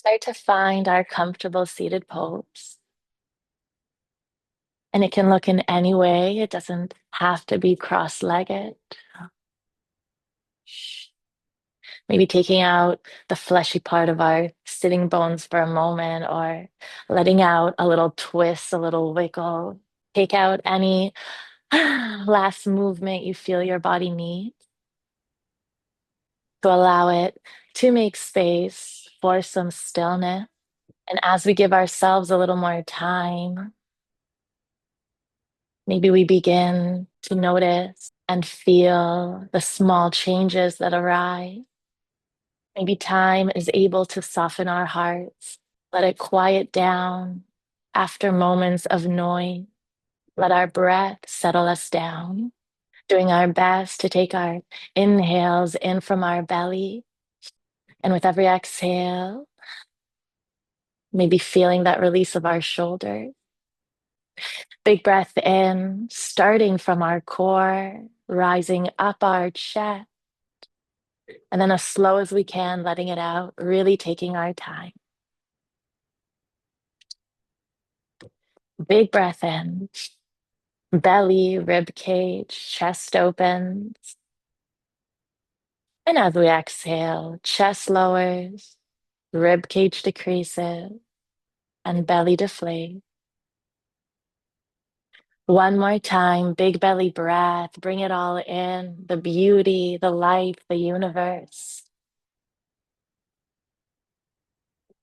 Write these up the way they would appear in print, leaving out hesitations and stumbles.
Start to find our comfortable seated pose. And it can look in any way. It doesn't have to be cross-legged. Maybe taking out the fleshy part of our sitting bones for a moment, or letting out a little twist, a little wiggle. Take out any last movement you feel your body needs to allow it to make space for some stillness. And as we give ourselves a little more time, maybe we begin to notice and feel the small changes that arise. Maybe time is able to soften our hearts, let it quiet down after moments of noise. Let our breath settle us down, doing our best to take our inhales in from our belly. And with every exhale, maybe feeling that release of our shoulders. Big breath in, starting from our core, rising up our chest. And then as slow as we can, letting it out, really taking our time. Big breath in, belly, rib cage, chest opens. And as we exhale, chest lowers, rib cage decreases, and belly deflates. One more time, big belly breath, bring it all in, the beauty, the life, the universe.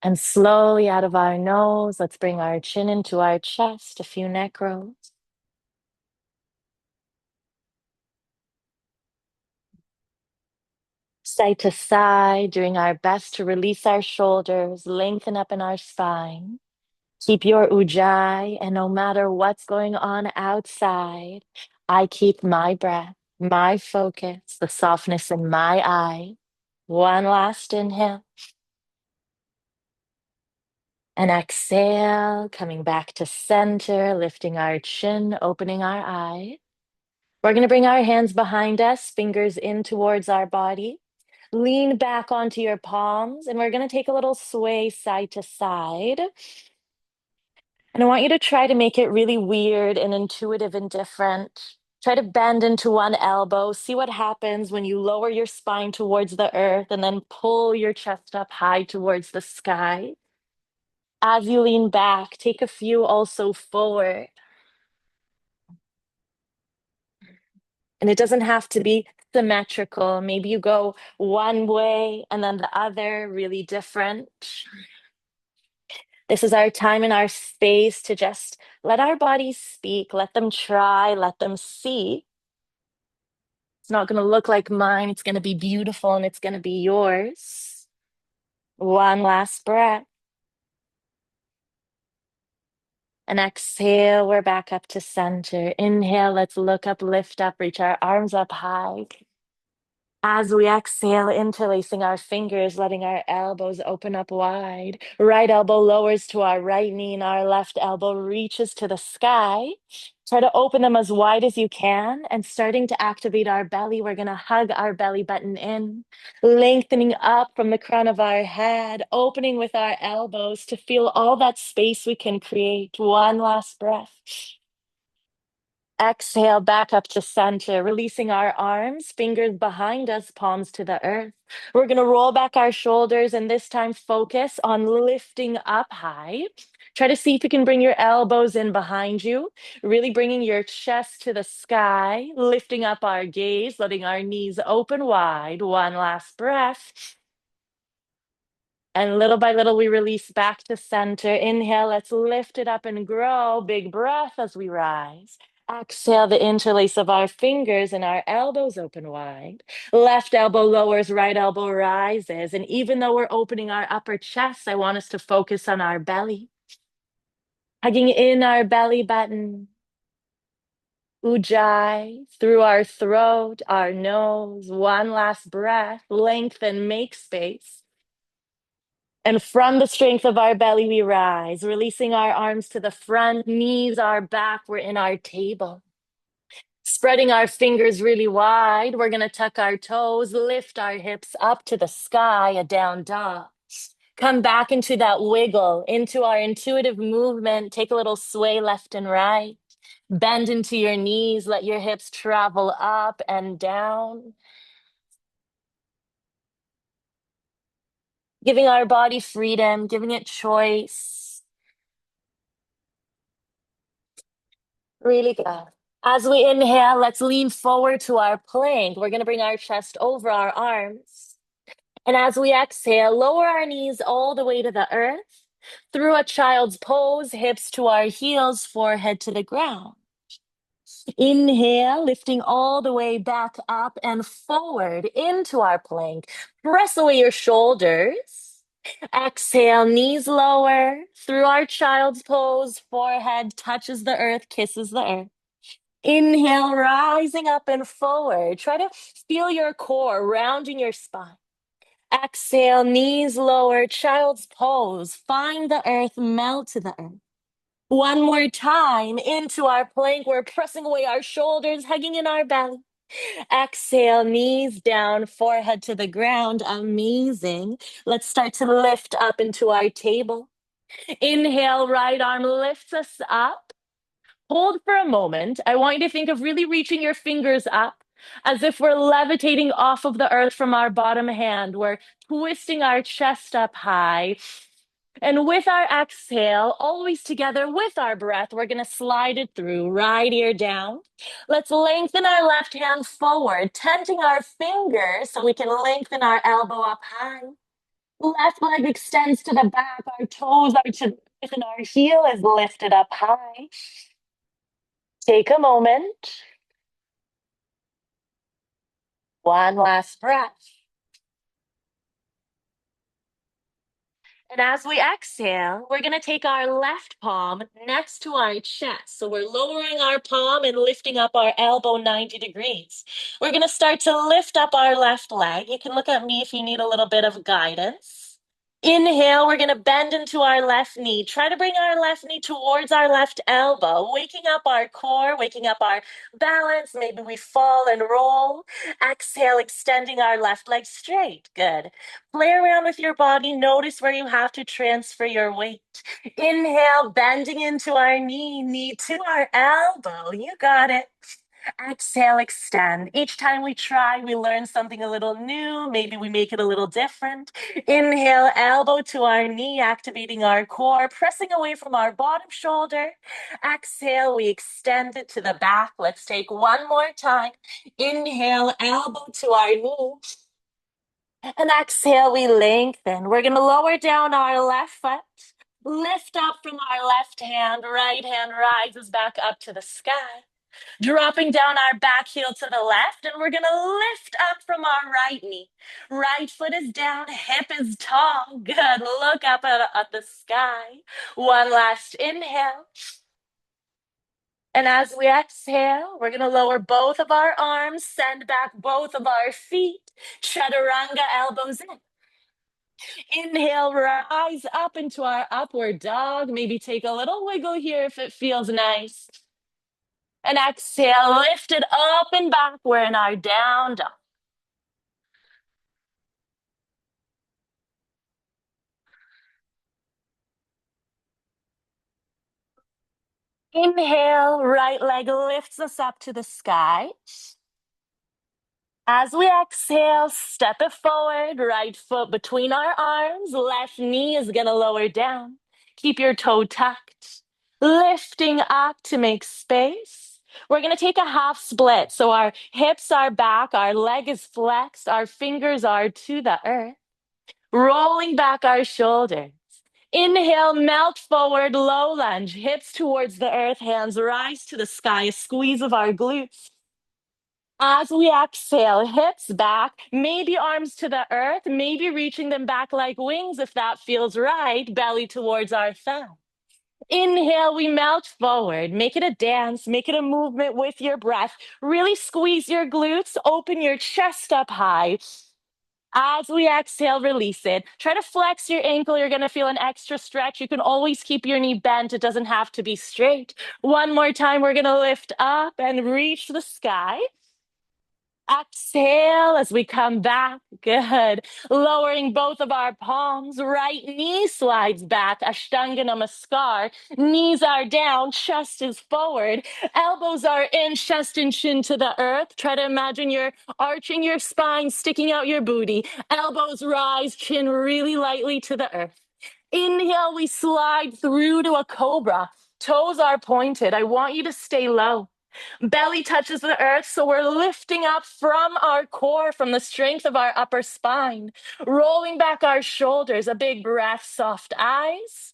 And slowly out of our nose, let's bring our chin into our chest, a few neck rolls. Side to side, doing our best to release our shoulders, lengthen up in our spine. Keep your ujjayi, and no matter what's going on outside, I keep my breath, my focus, the softness in my eye. One last inhale. And exhale, coming back to center, lifting our chin, opening our eye. We're going to bring our hands behind us, fingers in towards our body. Lean back onto your palms, and we're going to take a little sway side to side. And I want you to try to make it really weird and intuitive and different. Try to bend into one elbow. See what happens when you lower your spine towards the earth and then pull your chest up high towards the sky. As you lean back, take a few also forward. And it doesn't have to be symmetrical. Maybe you go one way and then the other, really different. This is our time and our space to just let our bodies speak, let them try, let them see. It's not going to look like mine. It's going to be beautiful and it's going to be yours. One last breath. And exhale, we're back up to center. Inhale, let's look up, lift up, reach our arms up high. As we exhale, interlacing our fingers, letting our elbows open up wide. Right elbow lowers to our right knee, and our left elbow reaches to the sky. Try to open them as wide as you can, and starting to activate our belly, we're going to hug our belly button in, lengthening up from the crown of our head, opening with our elbows to feel all that space we can create. One last breath. Exhale back up to center, releasing our arms, fingers behind us, palms to the earth. We're going to roll back our shoulders and this time focus on lifting up high. Try to see if you can bring your elbows in behind you, really bringing your chest to the sky, lifting up our gaze, letting our knees open wide. One last breath. And little by little, we release back to center. Inhale, let's lift it up and grow. Big breath as we rise. Exhale, the interlace of our fingers and our elbows open wide. Left elbow lowers, right elbow rises. And even though we're opening our upper chest, I want us to focus on our belly. Hugging in our belly button. Ujjayi through our throat, our nose. One last breath. Lengthen, make space. And from the strength of our belly, we rise, releasing our arms to the front, knees are back, we're in our table. Spreading our fingers really wide, we're going to tuck our toes, lift our hips up to the sky, a down dog. Come back into that wiggle, into our intuitive movement. Take a little sway left and right. Bend into your knees. Let your hips travel up and down. Giving our body freedom, giving it choice. Really good. As we inhale, let's lean forward to our plank. We're going to bring our chest over our arms. And as we exhale, lower our knees all the way to the earth. Through a child's pose, hips to our heels, forehead to the ground. Inhale, lifting all the way back up and forward into our plank. Press away your shoulders. Exhale, knees lower. Through our child's pose, forehead touches the earth, kisses the earth. Inhale, rising up and forward. Try to feel your core rounding your spine. Exhale, knees lower, child's pose. Find the earth, melt to the earth. One more time into our plank. We're pressing away our shoulders, hugging in our belly. Exhale, knees down, forehead to the ground. Amazing. Let's start to lift up into our table. Inhale, right arm lifts us up. Hold for a moment. I want you to think of really reaching your fingers up as if we're levitating off of the earth from our bottom hand. We're twisting our chest up high. And with our exhale, always together with our breath, we're going to slide it through, right ear down. Let's lengthen our left hand forward, tenting our fingers so we can lengthen our elbow up high. Left leg extends to the back, our toes are to the earth, and our heel is lifted up high. Take a moment. One last breath. And as we exhale, we're going to take our left palm next to our chest. So we're lowering our palm and lifting up our elbow 90 degrees. We're going to start to lift up our left leg. You can look at me if you need a little bit of guidance. Inhale, we're going to bend into our left knee. Try to bring our left knee towards our left elbow, waking up our core, waking up our balance. Maybe we fall and roll. Exhale, extending our left leg straight. Good. Play around with your body. Notice where you have to transfer your weight. Inhale, bending into our knee, knee to our elbow. You got it. Exhale, extend. Each time we try, we learn something a little new. Maybe we make it a little different. Inhale, elbow to our knee, activating our core, pressing away from our bottom shoulder. Exhale, we extend it to the back. Let's take one more time. Inhale, elbow to our knee. And exhale, we lengthen. We're going to lower down our left foot. Lift up from our left hand. Right hand rises back up to the sky. Dropping down our back heel to the left, and we're going to lift up from our right knee. Right foot is down, hip is tall. Good. Look up at the sky. One last inhale. And as we exhale, we're going to lower both of our arms, send back both of our feet. Chaturanga, elbows in. Inhale, rise up into our upward dog. Maybe take a little wiggle here if it feels nice. And exhale, lift it up and back. We're in our down dog. Inhale, right leg lifts us up to the sky. As we exhale, step it forward, right foot between our arms, left knee is going to lower down. Keep your toe tucked, lifting up to make space. We're going to take a half split. So our hips are back, our leg is flexed, our fingers are to the earth, rolling back our shoulders. Inhale, melt forward, low lunge, hips towards the earth, hands rise to the sky, a squeeze of our glutes. As we exhale, hips back, maybe arms to the earth, maybe reaching them back like wings if that feels right, belly towards our thumb. Inhale, we melt forward. Make it a dance, make it a movement with your breath. Really squeeze your glutes, open your chest up high. As we exhale, release it. Try to flex your ankle. You're going to feel an extra stretch. You can always keep your knee bent. It doesn't have to be straight. One more time, we're going to lift up and reach the sky. Exhale as we come back. Good. Lowering both of our palms. Right knee slides back. Ashtanga Namaskar. Knees are down. Chest is forward. Elbows are in. Chest and chin to the earth. Try to imagine you're arching your spine, sticking out your booty. Elbows rise. Chin really lightly to the earth. Inhale, we slide through to a cobra. Toes are pointed. I want you to stay low. Belly touches the earth, so we're lifting up from our core, from the strength of our upper spine, rolling back our shoulders, a big breath, soft eyes.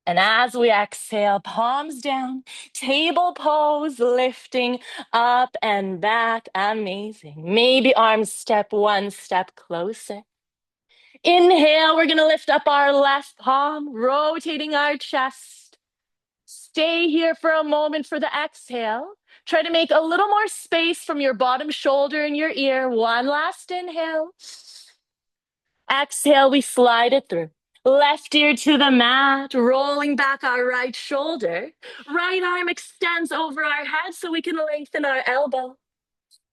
And as we exhale, palms down, table pose, lifting up and back. Amazing. Maybe arms step one step closer. Inhale, we're going to lift up our left palm, rotating our chest. Stay here for a moment for the exhale. Try to make a little more space from your bottom shoulder and your ear. One last inhale. Exhale, we slide it through. Left ear to the mat, rolling back our right shoulder. Right arm extends over our head so we can lengthen our elbow.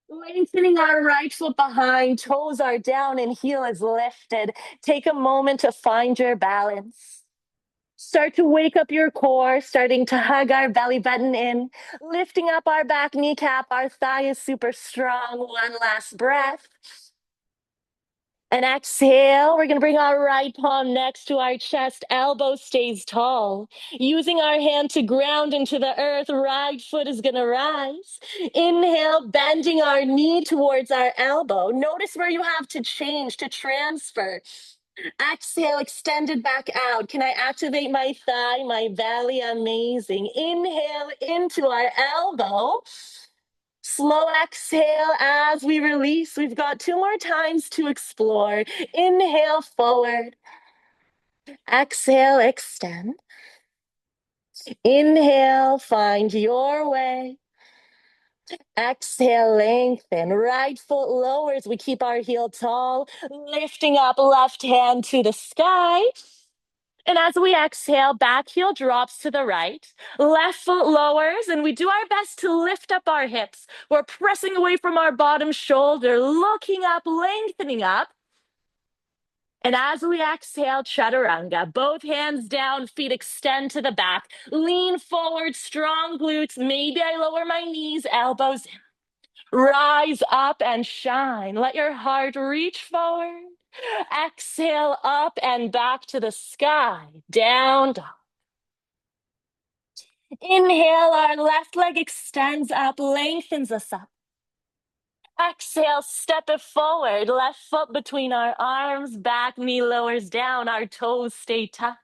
Lengthening our right foot behind, toes are down and heel is lifted. Take a moment to find your balance. Start to wake up your core, starting to hug our belly button in, lifting up our back kneecap. Our thigh is super strong. One last breath. And exhale, we're going to bring our right palm next to our chest. Elbow stays tall. Using our hand to ground into the earth, right foot is going to rise. Inhale, bending our knee towards our elbow. Notice where you have to change, to transfer. Exhale, extended back out. Can I activate my thigh, my belly? Amazing. Inhale into our elbow. Slow exhale as we release. We've got 2 more times to explore. Inhale forward. Exhale, extend. Inhale, find your way. Exhale, lengthen. Right foot lowers. We keep our heel tall. Lifting up left hand to the sky. And as we exhale, back heel drops to the right, left foot lowers, and we do our best to lift up our hips. We're pressing away from our bottom shoulder, looking up, lengthening up. And as we exhale, chaturanga, both hands down, feet extend to the back, lean forward, strong glutes. Maybe I lower my knees, elbows in. Rise up and shine. Let your heart reach forward. Exhale up and back to the sky. Down dog. Inhale, our left leg extends up, lengthens us up. Exhale, step it forward. Left foot between our arms, back knee lowers down. Our toes stay tucked.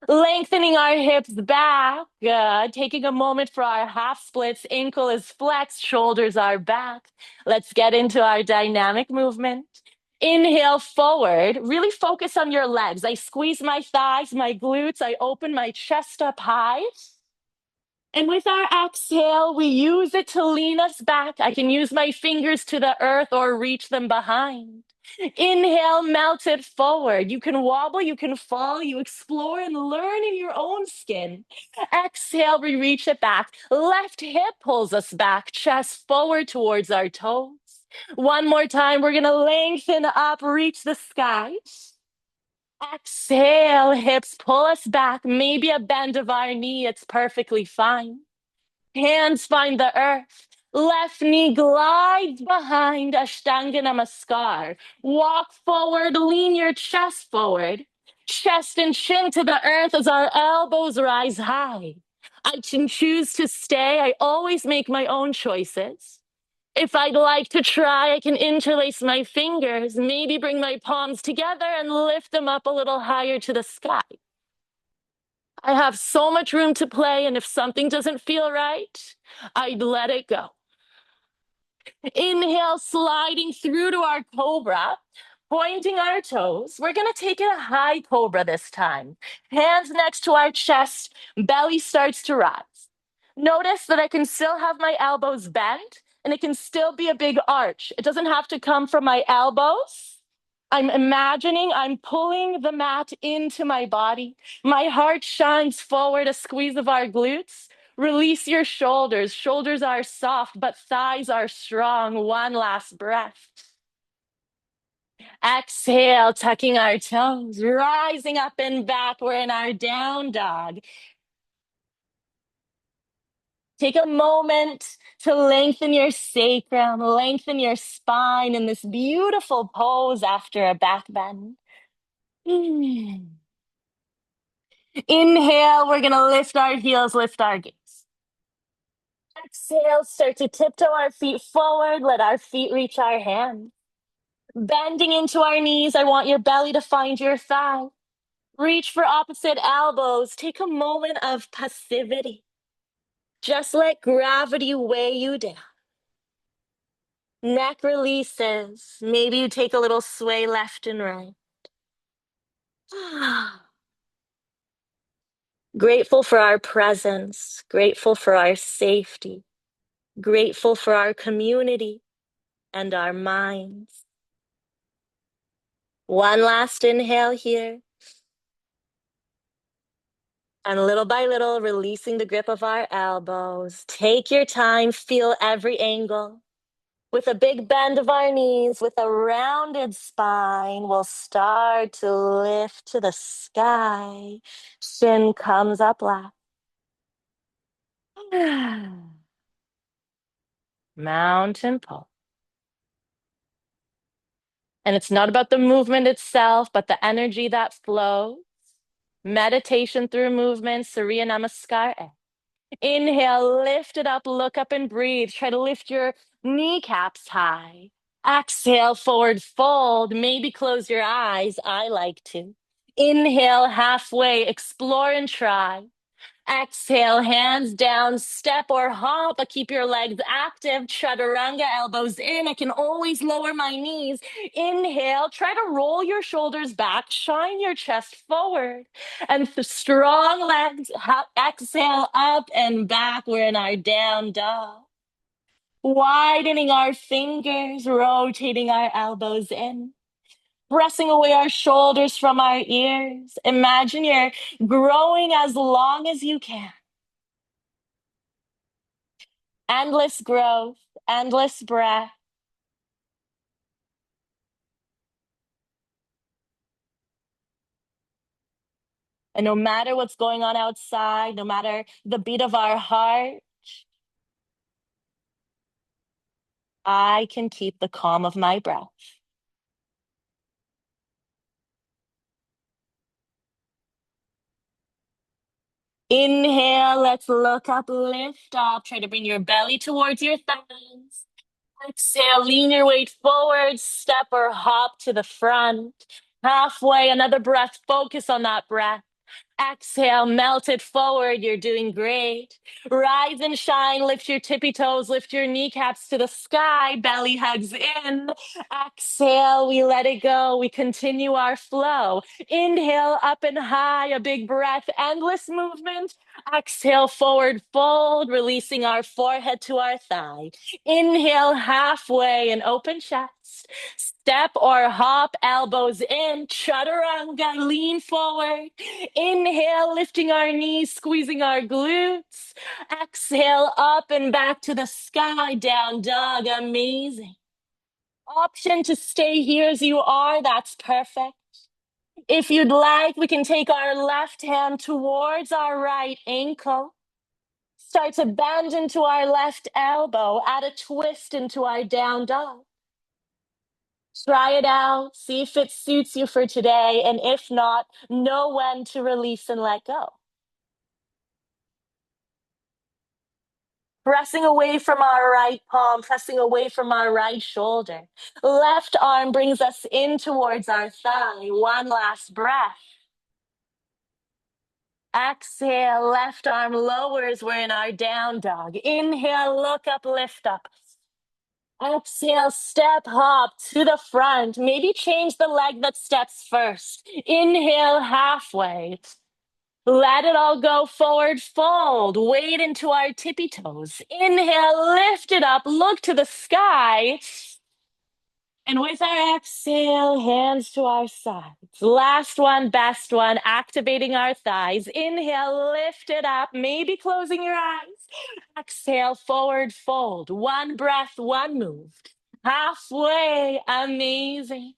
Lengthening our hips back. Good. Taking a moment for our half splits. Ankle is flexed, shoulders are back. Let's get into our dynamic movement. Inhale forward. Really focus on your legs. I squeeze my thighs, my glutes. I open my chest up high. And with our exhale, we use it to lean us back. I can use my fingers to the earth or reach them behind. Inhale, melt it forward. You can wobble, you can fall, you explore and learn in your own skin. Exhale, we reach it back. Left hip pulls us back, chest forward towards our toes. One more time, we're going to lengthen up, reach the sky. Exhale, hips pull us back. Maybe a bend of our knee, it's perfectly fine. Hands find the earth. Left knee glides behind, Ashtanga Namaskar. Walk forward, lean your chest forward. Chest and chin to the earth as our elbows rise high. I can choose to stay. I always make my own choices. If I'd like to try, I can interlace my fingers, maybe bring my palms together and lift them up a little higher to the sky. I have so much room to play, and if something doesn't feel right, I'd let it go. Inhale, sliding through to our cobra, pointing our toes. We're going to take it a high cobra this time. Hands next to our chest, belly starts to rise. Notice that I can still have my elbows bent, and it can still be a big arch. It doesn't have to come from my elbows. I'm imagining I'm pulling the mat into my body. My heart shines forward, a squeeze of our glutes. Release your shoulders. Shoulders are soft, but thighs are strong. One last breath. Exhale, tucking our toes, rising up and back. We're in our down dog. Take a moment to lengthen your sacrum, lengthen your spine in this beautiful pose after a back bend. Inhale, we're going to lift our heels, lift our gaze. Exhale, start to tiptoe our feet forward. Let our feet reach our hands. Bending into our knees, I want your belly to find your thigh. Reach for opposite elbows. Take a moment of passivity. Just let gravity weigh you down. Neck releases. Maybe you take a little sway left and right. Grateful for our presence, grateful for our safety, grateful for our community and our minds. One last inhale here. And little by little, releasing the grip of our elbows. Take your time, feel every angle. With a big bend of our knees, with a rounded spine, we'll start to lift to the sky. Shin comes up last. Mountain pose. And it's not about the movement itself, but the energy that flows. Meditation through movement, Surya Namaskar. Inhale, lift it up, look up and breathe. Try to lift your kneecaps high. Exhale, forward fold. Maybe close your eyes. I like to. Inhale, halfway, explore and try. Exhale, hands down, step or hop, but keep your legs active. Chaturanga, elbows in. I can always lower my knees. Inhale, try to roll your shoulders back, shine your chest forward. And strong legs, exhale, up and back. We're in our down dog. Widening our fingers, rotating our elbows in. Pressing away our shoulders from our ears. Imagine you're growing as long as you can. Endless growth, endless breath. And no matter what's going on outside, no matter the beat of our heart, I can keep the calm of my breath. Inhale, let's look up, lift up. Try to bring your belly towards your thighs. Exhale, lean your weight forward, step or hop to the front. Halfway, another breath, focus on that breath. Exhale, melt it forward. You're doing great. Rise and shine. Lift your tippy toes. Lift your kneecaps to the sky. Belly hugs in. Exhale, we let it go. We continue our flow. Inhale, up and high. A big breath. Endless movement. Exhale, forward fold. Releasing our forehead to our thigh. Inhale, halfway and open chest. Step or hop, elbows in. Chaturanga, lean forward. Inhale, lifting our knees, squeezing our glutes. Exhale, up and back to the sky, down dog. Amazing. Option to stay here as you are, that's perfect. If you'd like, we can take our left hand towards our right ankle. Start to bend into our left elbow, add a twist into our down dog. Try it out, see if it suits you for today, and if not, know when to release and let go. Pressing away from our right palm, pressing away from our right shoulder. Left arm brings us in towards our thigh. One last breath. Exhale, left arm lowers. We're in our down dog. Inhale, look up, lift up. Exhale, step, hop to the front. Maybe change the leg that steps first. Inhale, halfway. Let it all go, forward fold. Wade into our tippy toes. Inhale, lift it up, look to the sky. And with our exhale, hands to our sides. Last one, best one, activating our thighs. Inhale, lift it up, maybe closing your eyes. Exhale, forward fold. One breath, one move. Halfway, amazing.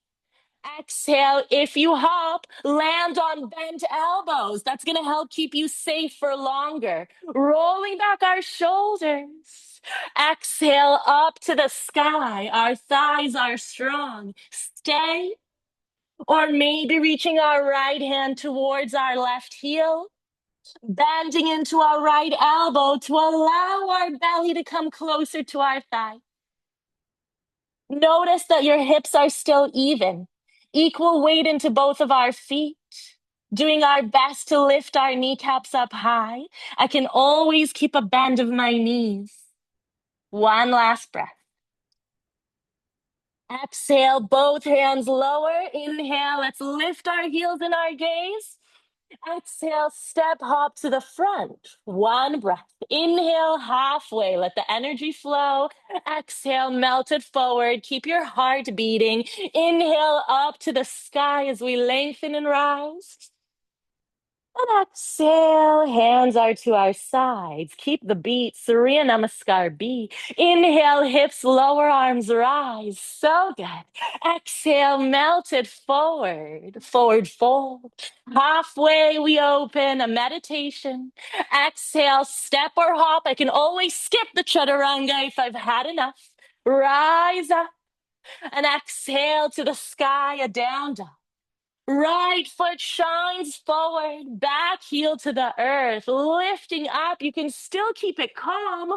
Exhale, if you hop, land on bent elbows. That's going to help keep you safe for longer. Rolling back our shoulders. Exhale up to the sky. Our thighs are strong. Stay, or maybe reaching our right hand towards our left heel, bending into our right elbow to allow our belly to come closer to our thigh. Notice that your hips are still even, equal weight into both of our feet. Doing our best to lift our kneecaps up high. I can always keep a bend of my knees. One last breath. Exhale, both hands lower. Inhale, let's lift our heels in our gaze. Exhale, step hop to the front. One breath. Inhale, halfway. Let the energy flow. Exhale, melt it forward. Keep your heart beating. Inhale, up to the sky as we lengthen and rise. And exhale, hands are to our sides. Keep the beat. Surya Namaskar B. Inhale, hips, lower arms rise. So good. Exhale, melt it forward. Forward fold. Halfway, we open a meditation. Exhale, step or hop. I can always skip the chaturanga if I've had enough. Rise up and exhale to the sky, a down dog. Right foot shines forward, back heel to the earth, lifting up. You can still keep it calm.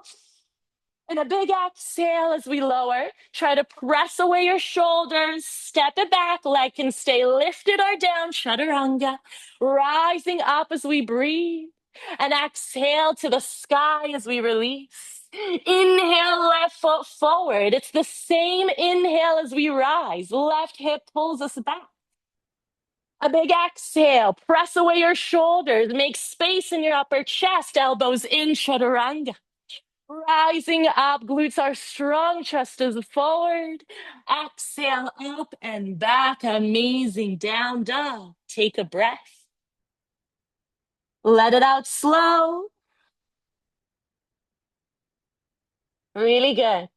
And a big exhale as we lower. Try to press away your shoulders, step it back, leg can stay lifted or down, chaturanga. Rising up as we breathe. And exhale to the sky as we release. Inhale, left foot forward. It's the same inhale as we rise. Left hip pulls us back. A big exhale, press away your shoulders, make space in your upper chest, elbows in, chaturanga. Rising up, glutes are strong, chest is forward. Exhale, up and back, amazing, down dog. Take a breath. Let it out slow. Really good.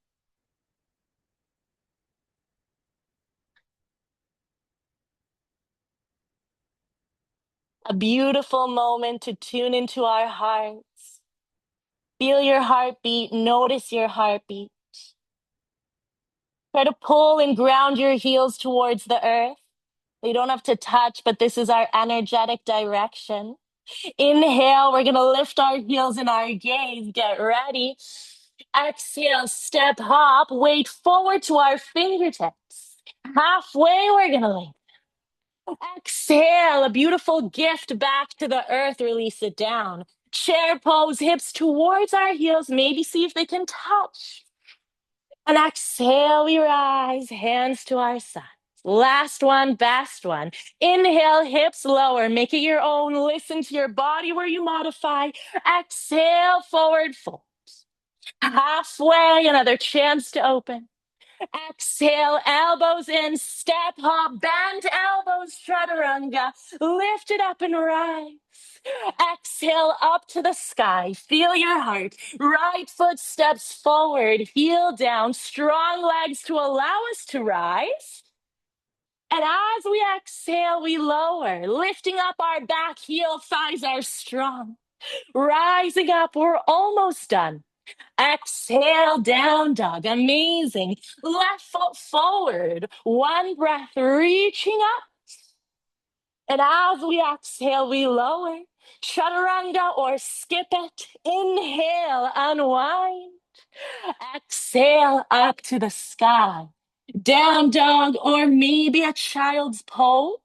A beautiful moment to tune into our hearts. Feel your heartbeat, notice your heartbeat. Try to pull and ground your heels towards the earth. They don't have to touch, but this is our energetic direction. Inhale, we're going to lift our heels in our gaze. Get ready. Exhale, step hop, weight forward to our fingertips. Halfway, we're going to lay. Exhale, a beautiful gift back to the earth. Release it down. Chair pose, hips towards our heels. Maybe see if they can touch. And exhale, we rise, hands to our sides. Last one, best one. Inhale, hips lower, make it your own. Listen to your body where you modify. Exhale, forward fold. Halfway, another chance to open. Exhale, elbows in, step hop, bend elbows, chaturanga. Lift it up and rise. Exhale up to the sky. Feel your heart. Right foot steps forward, heel down, strong legs to allow us to rise. And as we exhale, we lower, lifting up our back heel, thighs are strong. Rising up, we're almost done. Exhale, down dog. Amazing. Left foot forward. One breath, reaching up. And as we exhale, we lower. Chaturanga or skip it. Inhale, unwind. Exhale, up to the sky. Down dog or maybe a child's pose.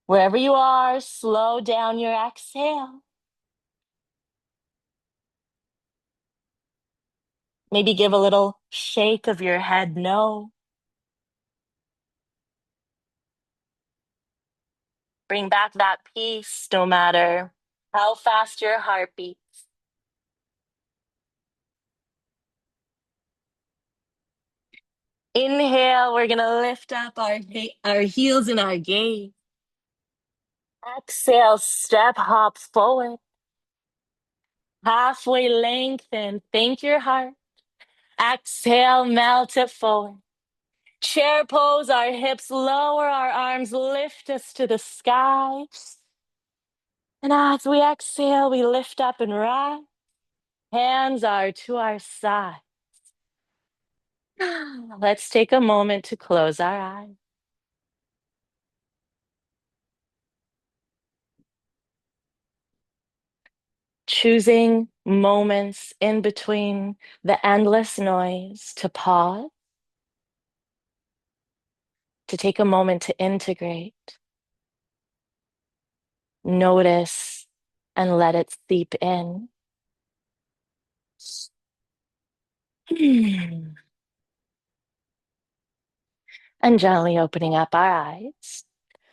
Wherever you are, slow down your exhale. Maybe give a little shake of your head no. Bring back that peace no matter how fast your heart beats. Inhale, we're gonna lift up our heels in our gaze. Exhale, step, hop forward. Halfway lengthen, thank your heart. Exhale, melt it forward. Chair pose, our hips lower, our arms lift us to the sky. And as we exhale, we lift up and rise. Hands are to our side. Let's take a moment to close our eyes. Choosing moments in between the endless noise to pause, to take a moment to integrate, notice, and let it seep in. And gently opening up our eyes.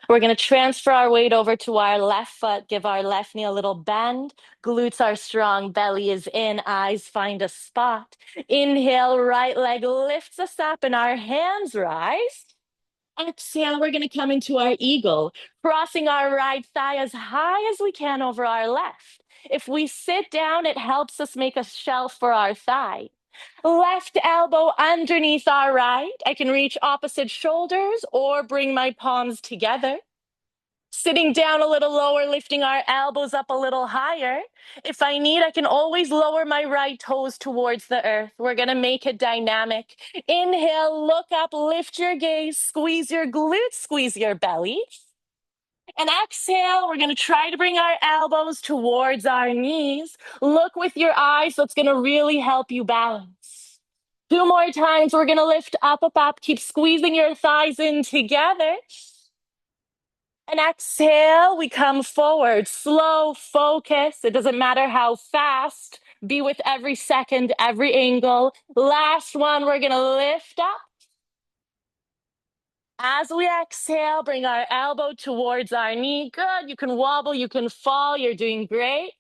We're going to transfer our weight over to our left foot, give our left knee a little bend. Glutes are strong, belly is in, eyes find a spot. Inhale, right leg lifts us up and our hands rise. Exhale, we're going to come into our eagle, crossing our right thigh as high as we can over our left. If we sit down, it helps us make a shelf for our thigh. Left elbow underneath our right. I can reach opposite shoulders or bring my palms together. Sitting down a little lower, lifting our elbows up a little higher. If I need, I can always lower my right toes towards the earth. We're going to make it dynamic. Inhale, look up, lift your gaze, squeeze your glutes, squeeze your belly. And exhale, we're going to try to bring our elbows towards our knees. Look with your eyes. That's going to really help you balance. 2 more times. We're going to lift up, up, up. Keep squeezing your thighs in together. And exhale, we come forward. Slow, focus. It doesn't matter how fast. Be with every second, every angle. Last one, we're going to lift up. As we exhale, bring our elbow towards our knee. Good. You can wobble, you can fall. You're doing great.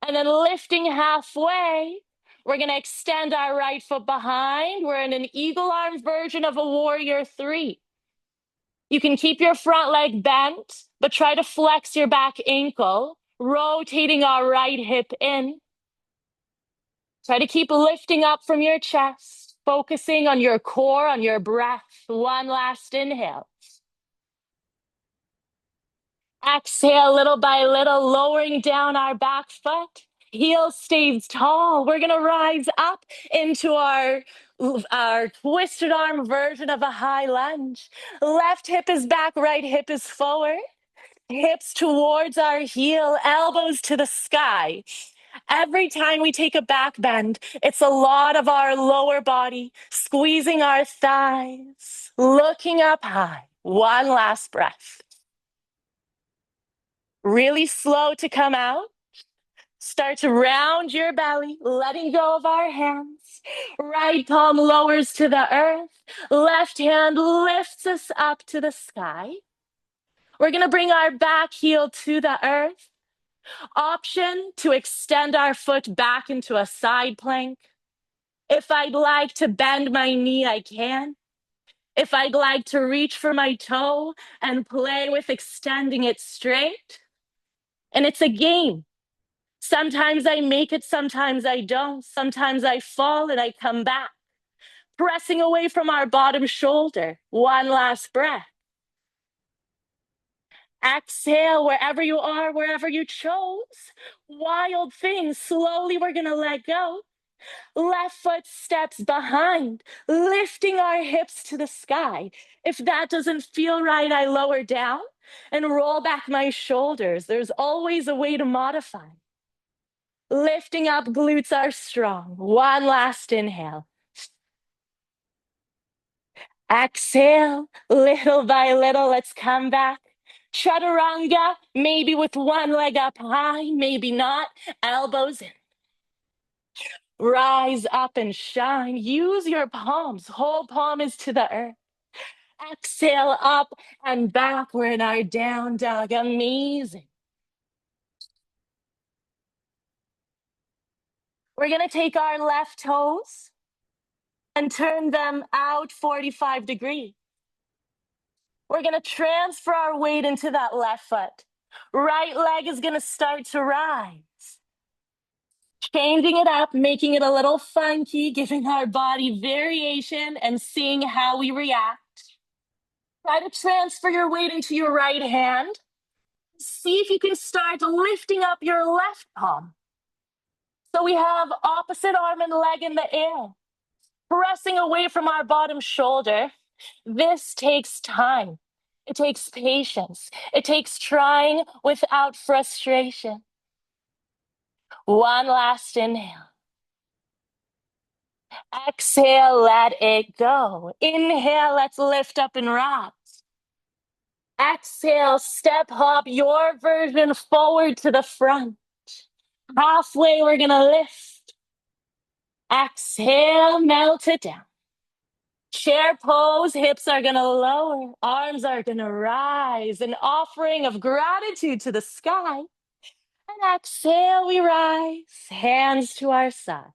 And then lifting halfway, we're going to extend our right foot behind. We're in an eagle arm version of a warrior 3. You can keep your front leg bent, but try to flex your back ankle, rotating our right hip in. Try to keep lifting up from your chest, focusing on your core, on your breath. One last inhale. Exhale, little by little, lowering down our back foot. Heel stays tall. We're going to rise up into our twisted arm version of a high lunge. Left hip is back, right hip is forward. Hips towards our heel, elbows to the sky. Every time we take a back bend, it's a lot of our lower body, squeezing our thighs, looking up high. One last breath. Really slow to come out. Start to round your belly, letting go of our hands. Right palm lowers to the earth. Left hand lifts us up to the sky. We're going to bring our back heel to the earth. Option to extend our foot back into a side plank. If I'd like to bend my knee, I can. If I'd like to reach for my toe and play with extending it straight. And it's a game. Sometimes I make it, sometimes I don't. Sometimes I fall and I come back. Pressing away from our bottom shoulder. One last breath. Exhale wherever you are, wherever you chose. Wild things. Slowly we're going to let go. Left foot steps behind, lifting our hips to the sky. If that doesn't feel right, I lower down and roll back my shoulders. There's always a way to modify. Lifting up, glutes are strong. One last inhale. Exhale, little by little, let's come back. Chaturanga, maybe with one leg up high, maybe not. Elbows in. Rise up and shine. Use your palms. Whole palm is to the earth. Exhale up and back. We're in our down dog. Amazing. We're going to take our left toes and turn them out 45 degrees. We're going to transfer our weight into that left foot. Right leg is going to start to rise. Changing it up, making it a little funky, giving our body variation and seeing how we react. Try to transfer your weight into your right hand. See if you can start lifting up your left palm. So we have opposite arm and leg in the air, pressing away from our bottom shoulder. This takes time. It takes patience. It takes trying without frustration. One last inhale. Exhale, let it go. Inhale, let's lift up and rise. Exhale, step hop your version forward to the front. Halfway, we're gonna lift. Exhale, melt it down. Chair pose, hips are gonna lower, arms are gonna rise, an offering of gratitude to the sky. And exhale, we rise, hands to our side.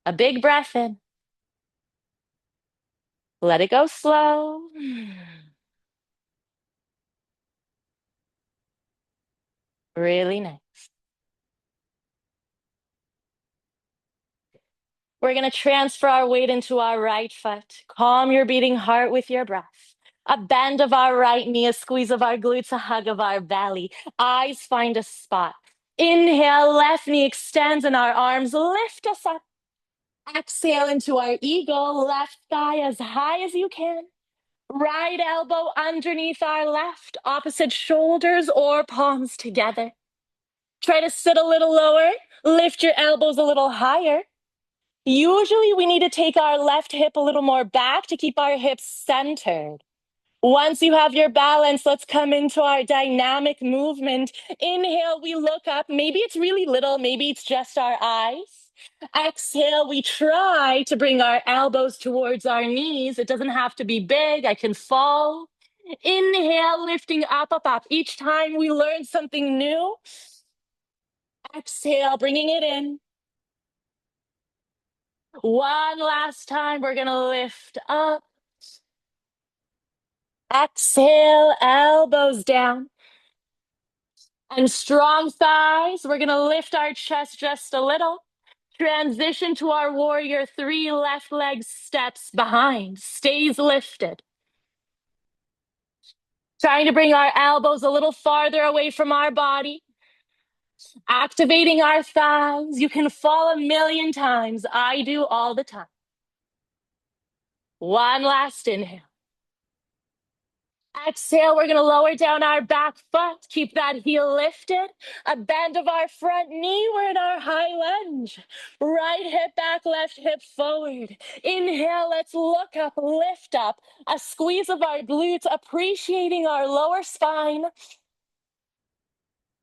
A big breath in. Let it go slow. Really nice. We're going to transfer our weight into our right foot. Calm your beating heart with your breath. A bend of our right knee, a squeeze of our glutes, a hug of our belly. Eyes find a spot. Inhale, left knee extends and our arms lift us up. Exhale into our eagle, left thigh as high as you can. Right elbow underneath our left, opposite shoulders or palms together. Try to sit a little lower, lift your elbows a little higher. Usually we need to take our left hip a little more back to keep our hips centered. Once you have your balance, let's come into our dynamic movement. Inhale, we look up. Maybe it's really little, maybe it's just our eyes. Exhale, we try to bring our elbows towards our knees. It doesn't have to be big, I can fall. Inhale, lifting up, up, up. Each time we learn something new. Exhale, bringing it in. One last time, we're gonna lift up. Exhale, elbows down. And strong thighs. We're gonna lift our chest just a little. Transition to our warrior three, left leg steps behind, stays lifted. Trying to bring our elbows a little farther away from our body. Activating our thighs. You can fall a million times. I do all the time. One last inhale. Exhale, we're going to lower down our back foot. Keep that heel lifted. A bend of our front knee. We're in our high lunge. Right hip back, left hip forward. Inhale, let's look up, lift up. A squeeze of our glutes, appreciating our lower spine.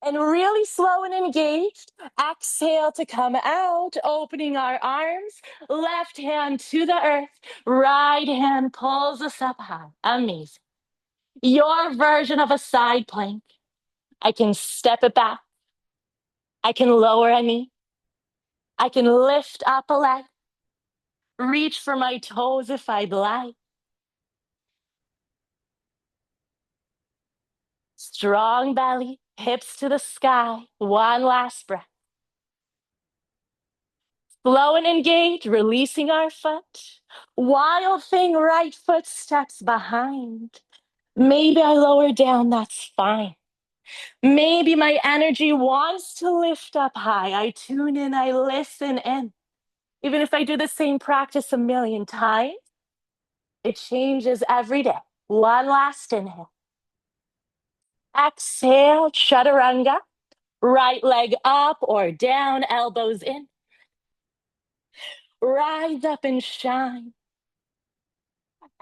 And really slow and engaged. Exhale to come out, opening our arms. Left hand to the earth. Right hand pulls us up high. Amazing. Your version of a side plank. I can step it back. I can lower a knee. I can lift up a leg. Reach for my toes if I'd like. Strong belly, hips to the sky. One last breath. Slow and engage, releasing our foot. Wild thing, right foot steps behind. Maybe I lower down, that's fine. Maybe my energy wants to lift up high. I tune in, I listen in. Even if I do the same practice a million times, it changes every day. One last inhale. Exhale, chaturanga. Right leg up or down, elbows in. Rise up and shine.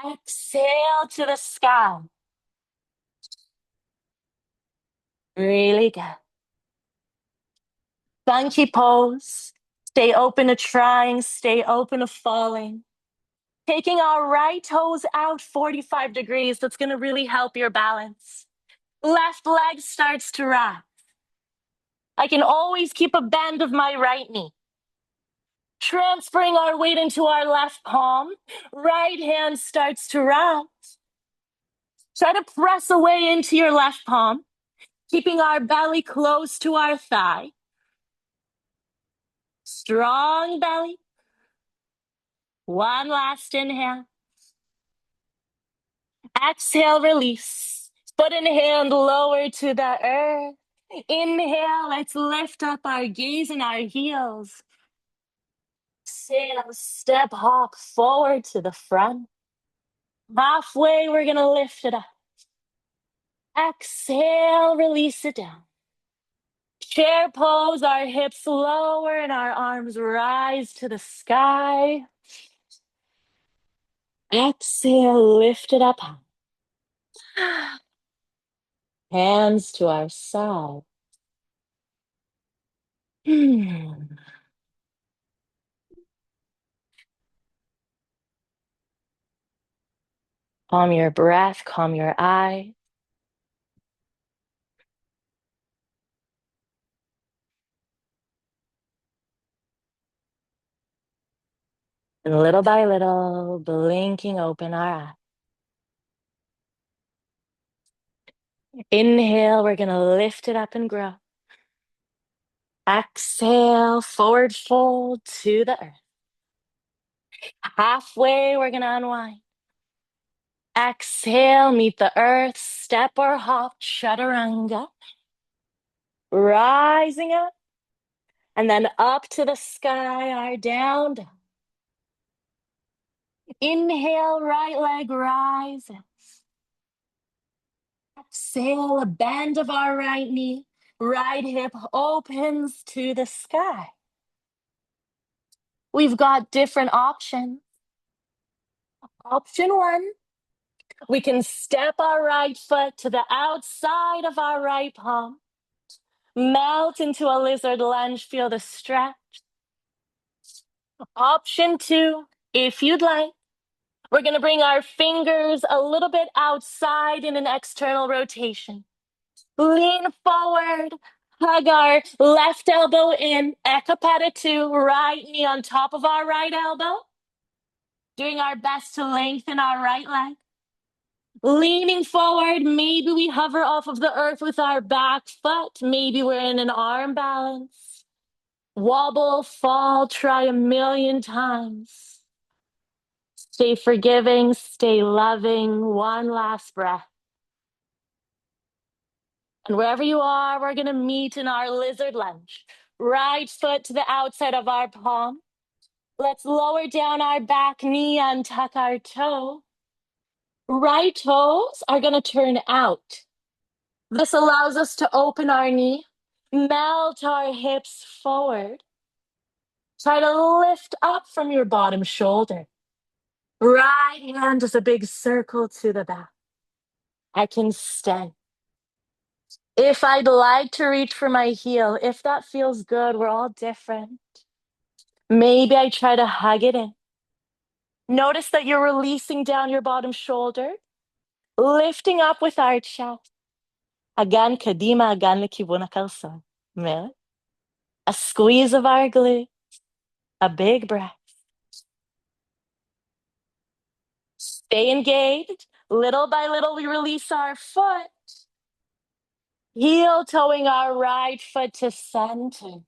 Exhale to the sky. Really good. Funky pose. Stay open to trying, stay open to falling. Taking our right toes out 45 degrees, that's going to really help your balance. Left leg starts to rise. I can always keep a bend of my right knee. Transferring our weight into our left palm, right hand starts to rise. Try to press away into your left palm, keeping our belly close to our thigh. Strong belly. One last inhale. Exhale, release. Foot and hand lower to the earth. Inhale, let's lift up our gaze and our heels. Exhale, step hop forward to the front. Halfway, we're going to lift it up. Exhale, release it down. Chair pose, our hips lower and our arms rise to the sky. Exhale, lift it up. Hands to our side. Calm your breath, calm your eye. And little by little, blinking open our eyes. Inhale, we're going to lift it up and grow. Exhale, forward fold to the earth. Halfway, we're going to unwind. Exhale, meet the earth, step or hop, chaturanga. Rising up, and then up to the sky, our down dog. Inhale, right leg rises. Exhale, a bend of our right knee. Right hip opens to the sky. We've got different options. Option one, we can step our right foot to the outside of our right palm. Melt into a lizard lunge, feel the stretch. Option two, if you'd like, we're going to bring our fingers a little bit outside in an external rotation. Lean forward, hug our left elbow in, Ekapata 2, right knee on top of our right elbow. Doing our best to lengthen our right leg. Leaning forward, maybe we hover off of the earth with our back foot. Maybe we're in an arm balance. Wobble, fall, try a million times. Stay forgiving, stay loving. One last breath. And wherever you are, we're going to meet in our lizard lunge. Right foot to the outside of our palm. Let's lower down our back knee and tuck our toe. Right toes are going to turn out. This allows us to open our knee, melt our hips forward. Try to lift up from your bottom shoulder. Right hand is a big circle to the back. I can stay. If I'd like to reach for my heel, if that feels good, we're all different. Maybe I try to hug it in. Notice that you're releasing down your bottom shoulder, lifting up with our chest. Agan kadima, agan lekivun hakalson. A squeeze of our glutes, a big breath. Stay engaged. Little by little, we release our foot. Heel toeing our right foot to center.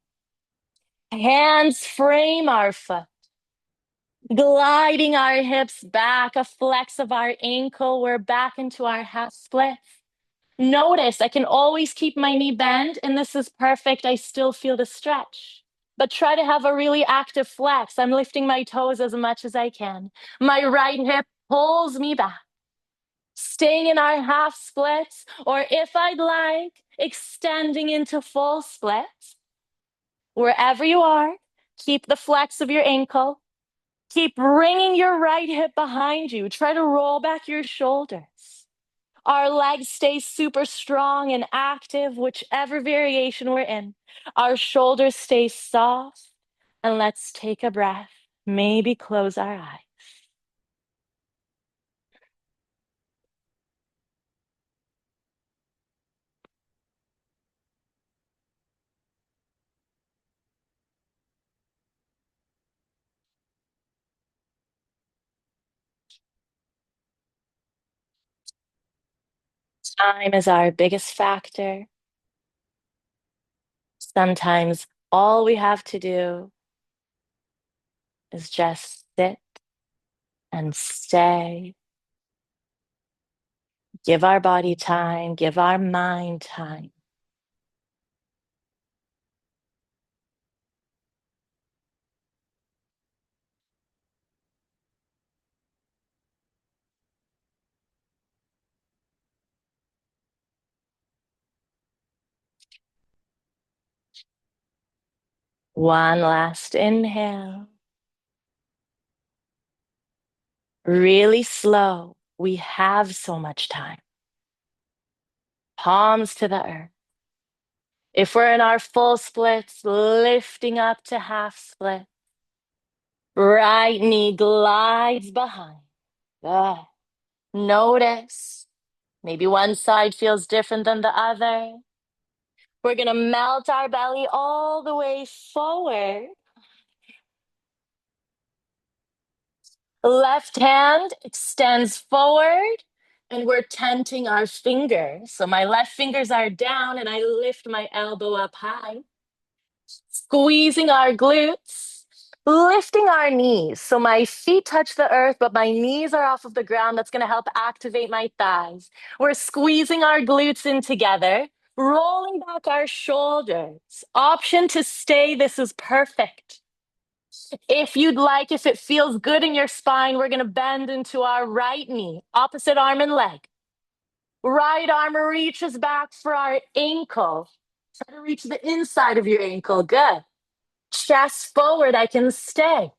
Hands frame our foot. Gliding our hips back, a flex of our ankle. We're back into our half split. Notice I can always keep my knee bent, and this is perfect. I still feel the stretch. But try to have a really active flex. I'm lifting my toes as much as I can. My right hip pulls me back. Staying in our half splits, or if I'd like, extending into full splits. Wherever you are, keep the flex of your ankle. Keep bringing your right hip behind you. Try to roll back your shoulders. Our legs stay super strong and active, whichever variation we're in. Our shoulders stay soft. And let's take a breath. Maybe close our eyes. Time is our biggest factor. Sometimes all we have to do is just sit and stay. Give our body time, give our mind time. One last inhale. Really slow. We have so much time. Palms to the earth. If we're in our full splits, lifting up to half split. Right knee glides behind. Good. Notice. Maybe one side feels different than the other. We're going to melt our belly all the way forward. Left hand extends forward and we're tenting our fingers. So my left fingers are down and I lift my elbow up high. Squeezing our glutes, lifting our knees. So my feet touch the earth, but my knees are off of the ground. That's going to help activate my thighs. We're squeezing our glutes in together, rolling back our shoulders. Option to stay. This is perfect. If you'd like, if it feels good in your spine, we're going to bend into our right knee, opposite arm and leg. Right arm reaches back for our ankle. Try to reach the inside of your ankle. Good. Chest forward, I can stay.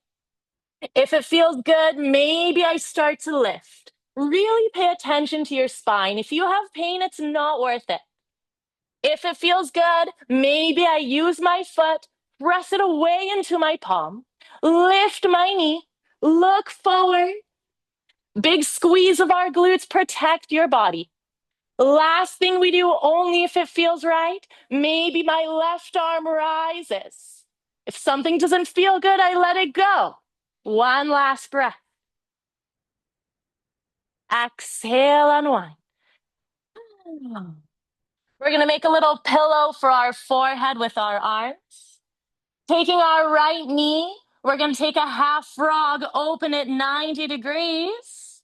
If it feels good, maybe I start to lift. Really pay attention to your spine. If you have pain, it's not worth it. If it feels good, maybe I use my foot, press it away into my palm, lift my knee, look forward. Big squeeze of our glutes, protect your body. Last thing we do, only if it feels right, maybe my left arm rises. If something doesn't feel good, I let it go. One last breath. Exhale, unwind. We're going to make a little pillow for our forehead with our arms. Taking our right knee, we're going to take a half frog, open it 90 degrees.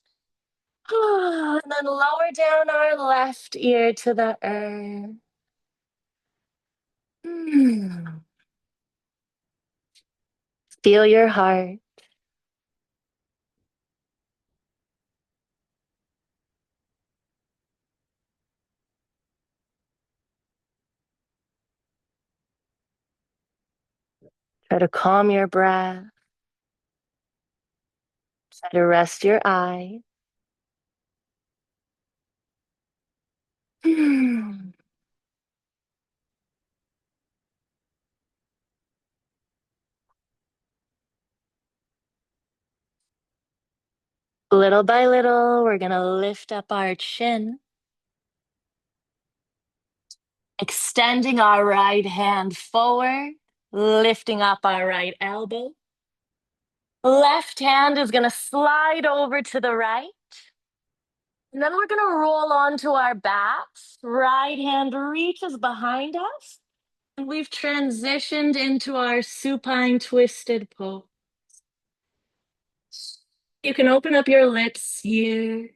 And then lower down our left ear to the earth. Feel your heart. Try to calm your breath. Try to rest your eye. Little by little, we're going to lift up our chin. Extending our right hand forward, lifting up our right elbow. Left hand is going to slide over to the right. And then we're going to roll onto our backs. Right hand reaches behind us. And we've transitioned into our supine twisted pose. You can open up your lips here.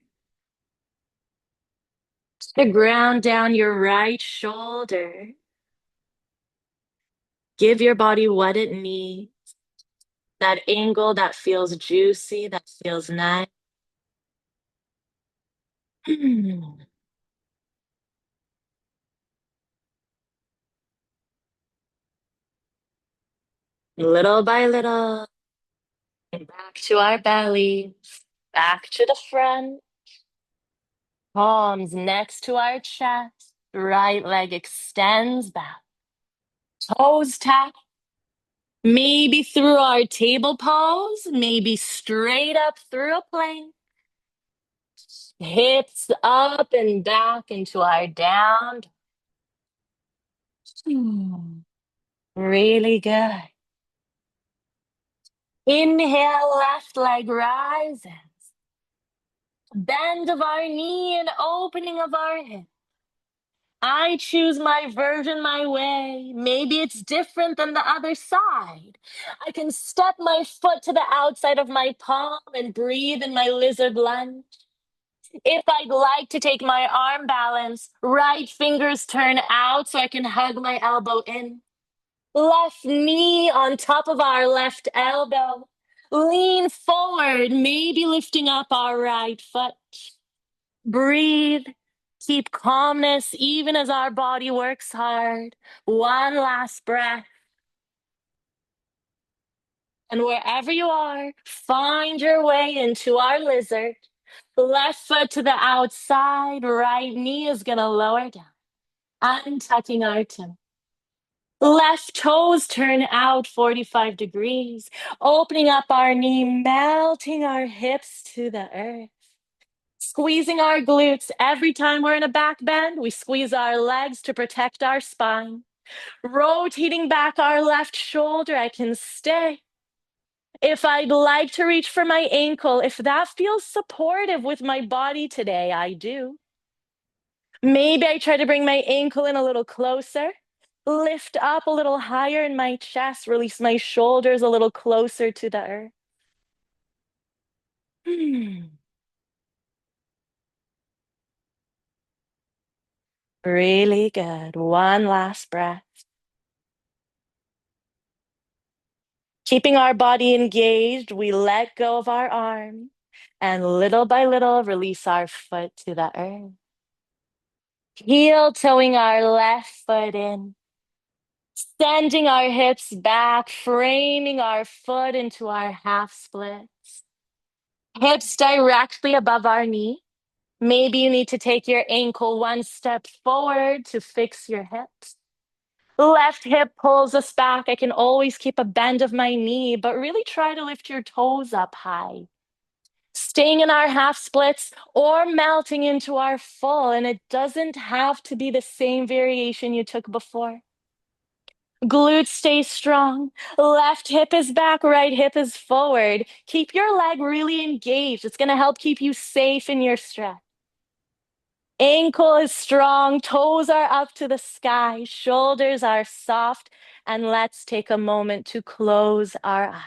To ground down your right shoulder. Give your body what it needs. That angle that feels juicy, that feels nice. Little by little, back to our belly, back to the front. Palms next to our chest. Right leg extends back. Toes tap. Maybe through our table pose, maybe straight up through a plank. Hips up and back into our down. Really good. Inhale, left leg rises. Bend of our knee and opening of our hip. I choose my version, my way. Maybe it's different than the other side. I can step my foot to the outside of my palm and breathe in my lizard lunge. If I'd like to take my arm balance, right fingers turn out so I can hug my elbow in. Left knee on top of our left elbow. Lean forward, maybe lifting up our right foot. Breathe. Keep calmness even as our body works hard. One last breath. And wherever you are, find your way into our lizard. Left foot to the outside, right knee is going to lower down. Untucking our toe. Left toes turn out 45 degrees, opening up our knee, melting our hips to the earth. Squeezing our glutes every time we're in a back bend. We squeeze our legs to protect our spine. Rotating back our left shoulder, I can stay. If I'd like to reach for my ankle, if that feels supportive with my body today, I do. Maybe I try to bring my ankle in a little closer, lift up a little higher in my chest, release my shoulders a little closer to the earth. Really good. One last breath. Keeping our body engaged, we let go of our arm and little by little release our foot to the earth. Heel toeing our left foot in, sending our hips back, framing our foot into our half splits. Hips directly above our knee. Maybe you need to take your ankle one step forward to fix your hips. Left hip pulls us back. I can always keep a bend of my knee, but really try to lift your toes up high. Staying in our half splits or melting into our full, and it doesn't have to be the same variation you took before. Glutes stay strong. Left hip is back, right hip is forward. Keep your leg really engaged. It's going to help keep you safe in your stretch. Ankle is strong, toes are up to the sky, shoulders are soft, and let's take a moment to close our eyes.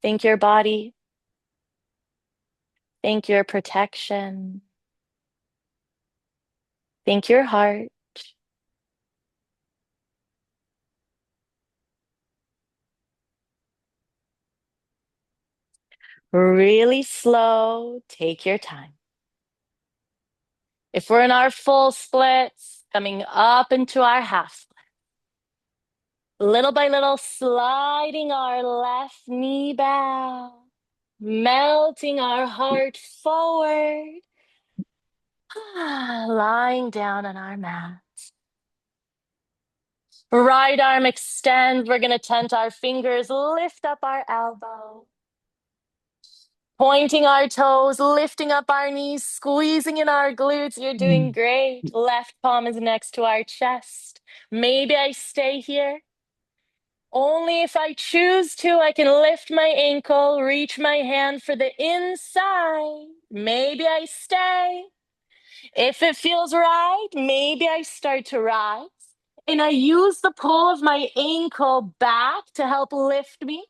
Thank your body. Thank your protection. Thank your heart. Really slow, take your time. If we're in our full splits, coming up into our half split. Little by little, sliding our left knee back, melting our heart forward, lying down on our mat. Right arm extends. We're going to tent our fingers, lift up our elbow. Pointing our toes, lifting up our knees, squeezing in our glutes. You're doing great. Left palm is next to our chest. Maybe I stay here. Only if I choose to, I can lift my ankle, reach my hand for the inside. Maybe I stay. If it feels right, maybe I start to rise. And I use the pull of my ankle back to help lift me.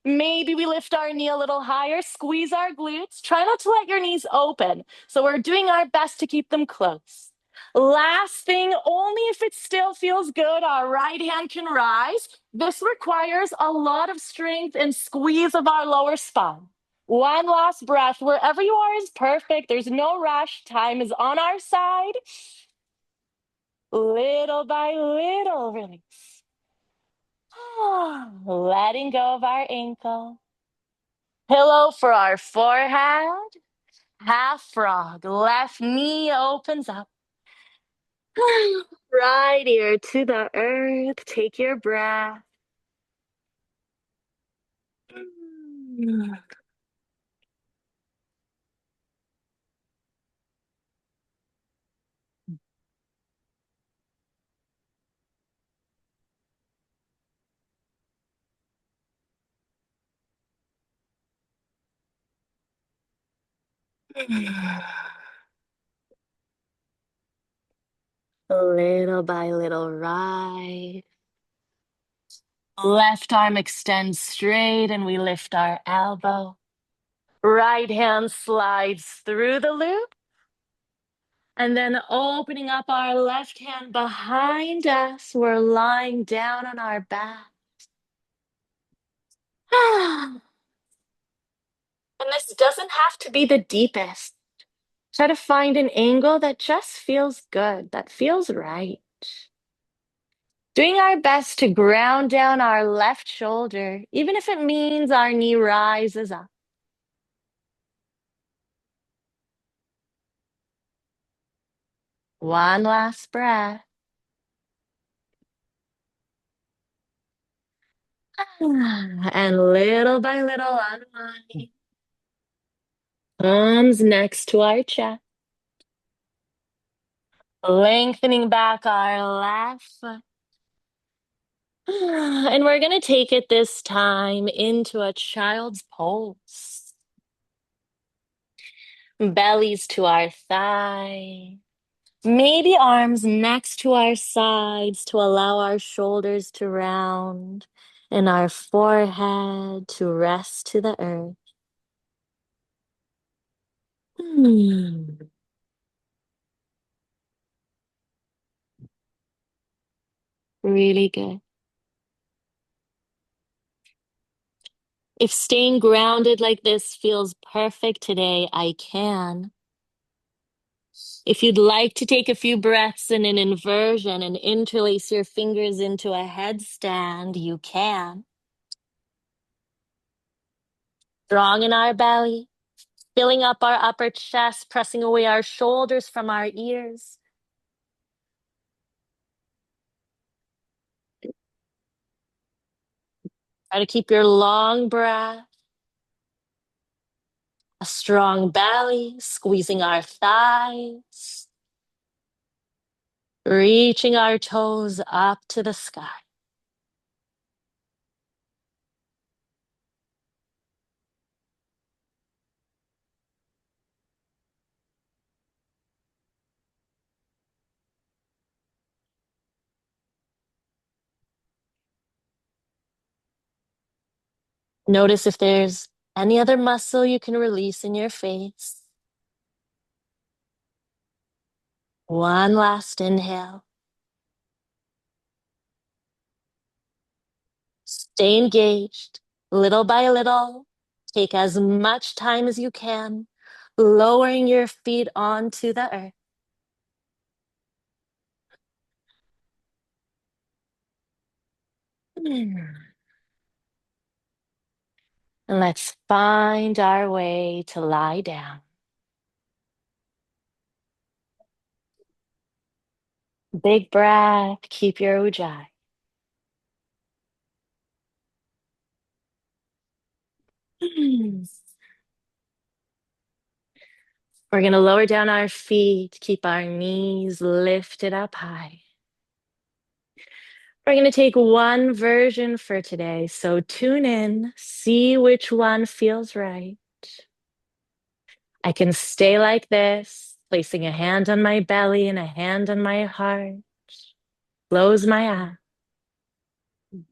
Maybe we lift our knee a little higher, squeeze our glutes. Try not to let your knees open. So we're doing our best to keep them close. Last thing, only if it still feels good, our right hand can rise. This requires a lot of strength and squeeze of our lower spine. One last breath. Wherever you are is perfect. There's no rush. Time is on our side. Little by little, release. Letting go of our ankle. Pillow for our forehead. Half frog. Left knee opens up. Right ear to the earth. Take your breath. Little by little, right. Left arm extends straight and we lift our elbow. Right hand slides through the loop. And then opening up our left hand behind us, we're lying down on our back. And this doesn't have to be the deepest. Try to find an angle that just feels good, that feels right. Doing our best to ground down our left shoulder, even if it means our knee rises up. One last breath. And little by little, unwind. Palms next to our chest. Lengthening back our left foot. And we're going to take it this time into a child's pose. Bellies to our thigh. Maybe arms next to our sides to allow our shoulders to round and our forehead to rest to the earth. Really good. If staying grounded like this feels perfect today, I can. If you'd like to take a few breaths in an inversion and interlace your fingers into a headstand, you can. Strong in our belly, filling up our upper chest, pressing away our shoulders from our ears. Try to keep your long breath. A strong belly, squeezing our thighs. Reaching our toes up to the sky. Notice if there's any other muscle you can release in your face. One last inhale. Stay engaged, little by little. Take as much time as you can, lowering your feet onto the earth. And let's find our way to lie down. Big breath, keep your ujjayi. We're going to lower down our feet, keep our knees lifted up high. We're going to take one version for today, so tune in, see which one feels right. I can stay like this, placing a hand on my belly and a hand on my heart. Close my eyes.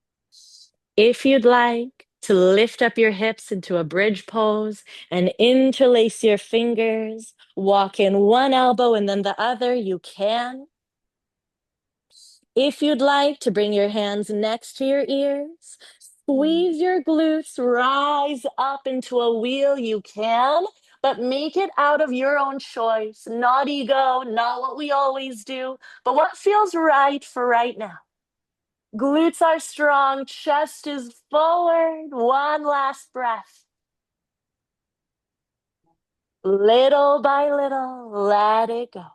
If you'd like to lift up your hips into a bridge pose and interlace your fingers, walk in one elbow and then the other, you can. If you'd like to bring your hands next to your ears, squeeze your glutes, rise up into a wheel, you can, but make it out of your own choice. Not ego, not what we always do, but what feels right for right now. Glutes are strong, chest is forward. One last breath. Little by little, let it go.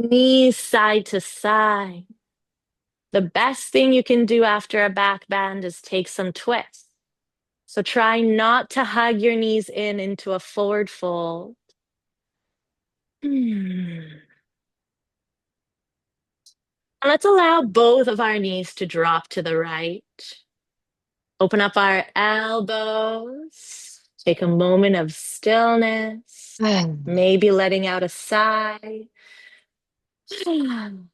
Knees side to side. The best thing you can do after a back bend is take some twists. So try not to hug your knees in into a forward fold. And let's allow both of our knees to drop to the right. Open up our elbows. Take a moment of stillness, maybe letting out a sigh. Mm.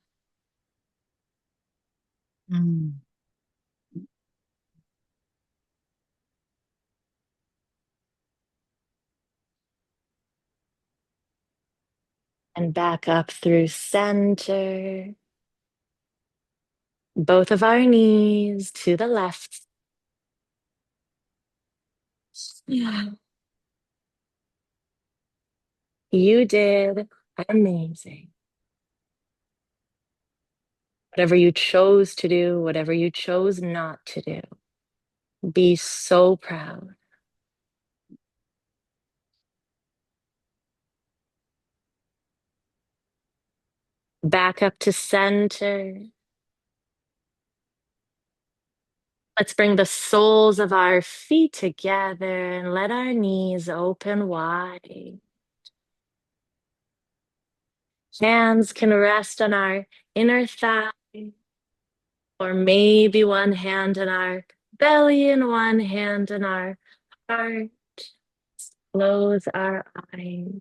And back up through center. Both of our knees to the left. You did amazing. Whatever you chose to do, whatever you chose not to do, be so proud. Back up to center. Let's bring the soles of our feet together and let our knees open wide. Hands can rest on our inner thigh, or maybe one hand on our belly and one hand on our heart. Close our eyes.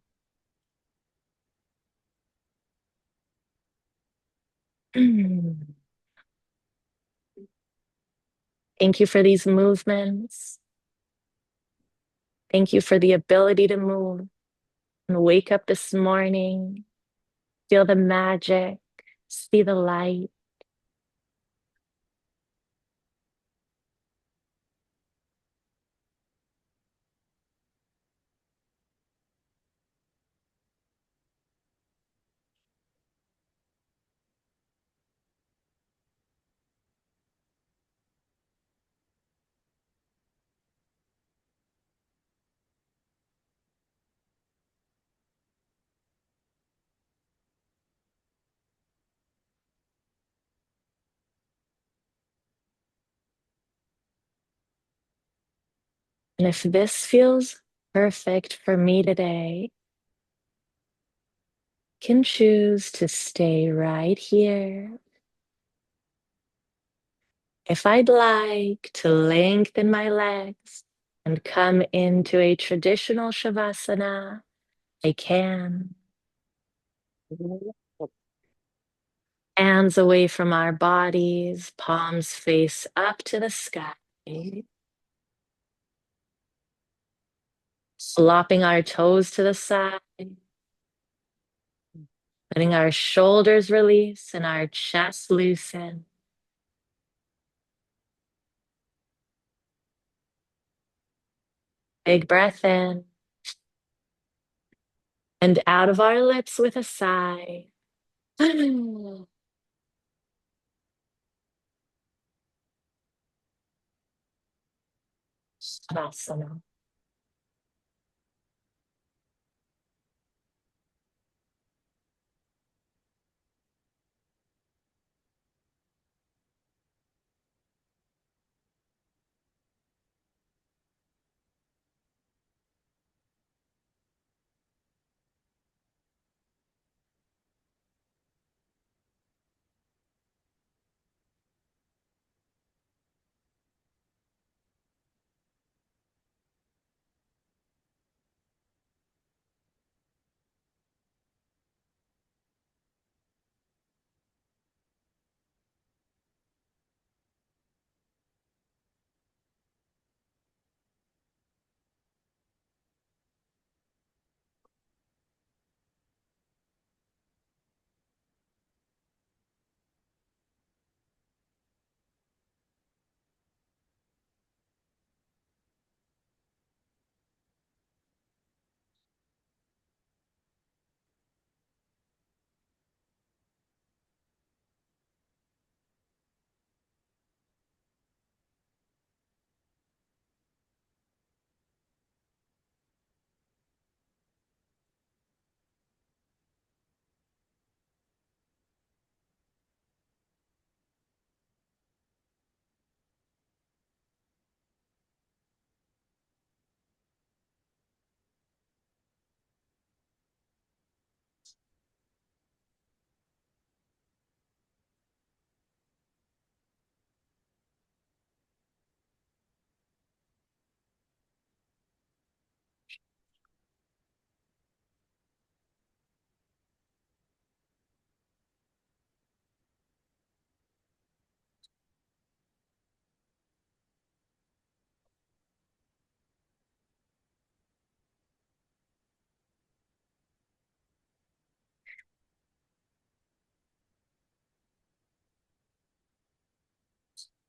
Thank you for these movements. Thank you for the ability to move and wake up this morning, feel the magic, see the light. And if this feels perfect for me today, I can choose to stay right here. If I'd like to lengthen my legs and come into a traditional Shavasana, I can. Hands away from our bodies, palms face up to the sky. Flopping our toes to the side, letting our shoulders release and our chest loosen. Big breath in and out of our lips with a sigh. Shavasana.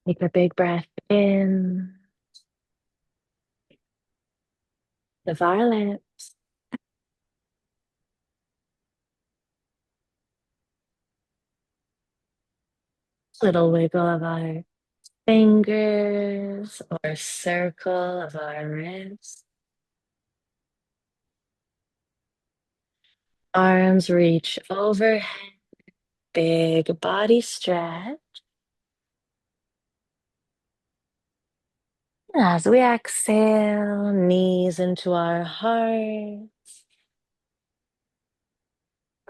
Take a big breath in. The violet. Little wiggle of our fingers or circle of our wrists. Arms reach overhead. Big body stretch. As we exhale, knees into our heart.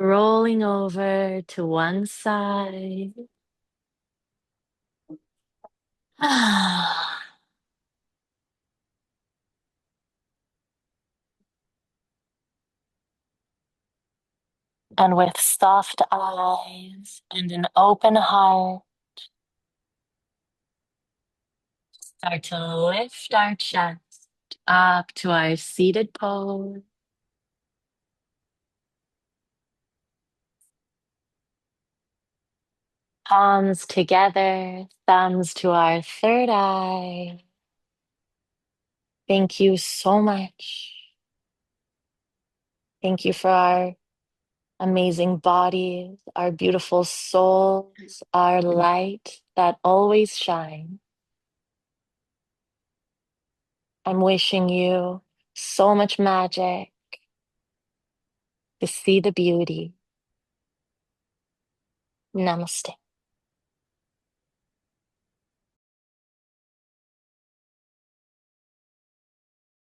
Rolling over to one side. And with soft eyes and an open heart, start to lift our chest up to our seated pose. Palms together, thumbs to our third eye. Thank you so much. Thank you for our amazing bodies, our beautiful souls, our light that always shines. I'm wishing you so much magic to see the beauty. Namaste.